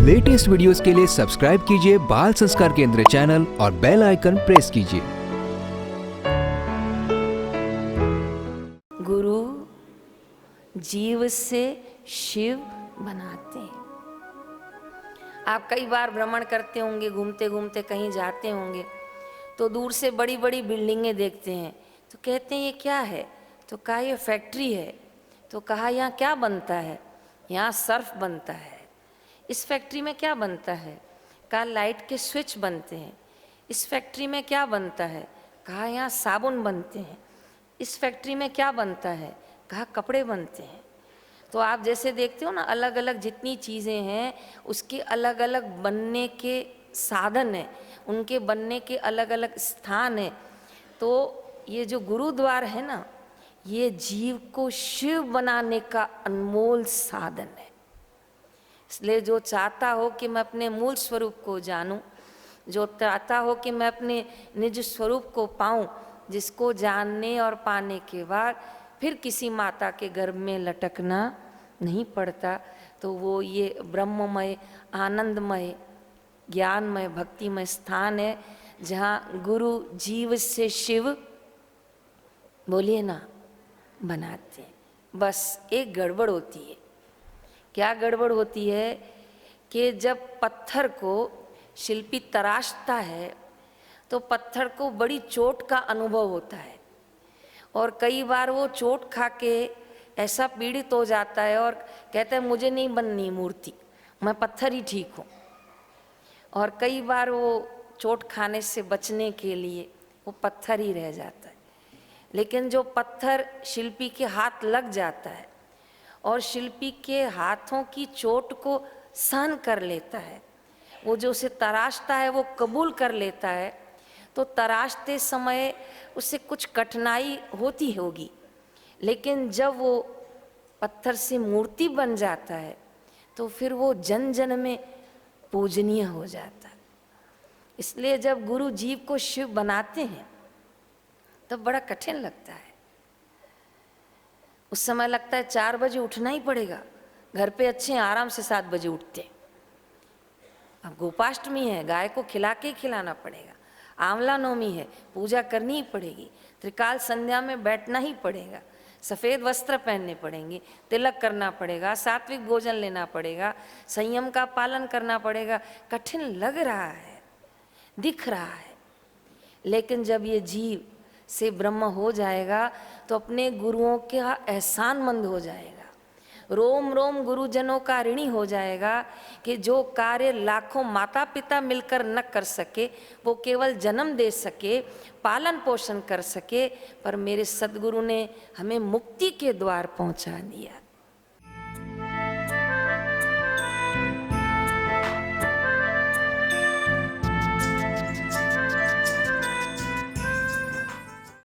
Latest videos के लिए subscribe कीजिए बाल संस्कार केंद्र चैनल और बेल आइकन प्रेस कीजिए। गुरु जीव से शिव बनाते हैं। आप कई बार भ्रमण करते होंगे, घूमते घूमते कहीं जाते होंगे तो दूर से बड़ी बड़ी बिल्डिंगें देखते हैं तो कहते हैं ये क्या है, तो कहा ये फैक्ट्री है। तो कहा यहाँ क्या बनता है, यहाँ सर्फ बनता है। इस फैक्ट्री में क्या बनता है, कहा लाइट के स्विच बनते हैं। इस फैक्ट्री में क्या बनता है, कहा यहाँ साबुन बनते हैं। इस फैक्ट्री में क्या बनता है, कहा कपड़े बनते हैं। तो आप जैसे देखते हो ना, अलग अलग जितनी चीज़ें हैं उसके अलग अलग बनने के साधन हैं, उनके बनने के अलग अलग स्थान हैं। तो ये जो गुरुद्वार है ना, ये जीव को शिव बनाने का अनमोल साधन है। इसलिए जो चाहता हो कि मैं अपने मूल स्वरूप को जानूं, जो चाहता हो कि मैं अपने निज स्वरूप को पाऊं, जिसको जानने और पाने के बाद फिर किसी माता के गर्भ में लटकना नहीं पड़ता, तो वो ये ब्रह्ममय, आनंदमय, ज्ञानमय, भक्तिमय स्थान है जहाँ गुरु जीव से शिव, बोलिए ना, बनाते हैं। बस एक गड़बड़ होती है। क्या गड़बड़ होती है कि जब पत्थर को शिल्पी तराशता है तो पत्थर को बड़ी चोट का अनुभव होता है और कई बार वो चोट खा के ऐसा पीड़ित हो जाता है और कहता है मुझे नहीं बननी मूर्ति, मैं पत्थर ही ठीक हूँ। और कई बार वो चोट खाने से बचने के लिए वो पत्थर ही रह जाता है। लेकिन जो पत्थर शिल्पी के हाथ लग जाता है और शिल्पी के हाथों की चोट को सहन कर लेता है, वो जो उसे तराशता है वो कबूल कर लेता है, तो तराशते समय उससे कुछ कठिनाई होती होगी, लेकिन जब वो पत्थर से मूर्ति बन जाता है तो फिर वो जन जन में पूजनीय हो जाता है। इसलिए जब गुरु जीव को शिव बनाते हैं तब बड़ा कठिन लगता है। उस समय लगता है 4 बजे उठना ही पड़ेगा। घर पे अच्छे आराम से 7 बजे उठते। अब गोपाष्टमी है, गाय को खिला के खिलाना पड़ेगा। आंवला नवमी है, पूजा करनी ही पड़ेगी। त्रिकाल संध्या में बैठना ही पड़ेगा। सफ़ेद वस्त्र पहनने पड़ेंगे, तिलक करना पड़ेगा, सात्विक भोजन लेना पड़ेगा, संयम का पालन करना पड़ेगा। कठिन लग रहा है, दिख रहा है, लेकिन जब ये जीव से ब्रह्म हो जाएगा तो अपने गुरुओं का एहसानमंद हो जाएगा, रोम रोम गुरुजनों का ऋणी हो जाएगा कि जो कार्य लाखों माता पिता मिलकर न कर सके, वो केवल जन्म दे सके, पालन पोषण कर सके, पर मेरे सद्गुरु ने हमें मुक्ति के द्वार पहुंचा दिया।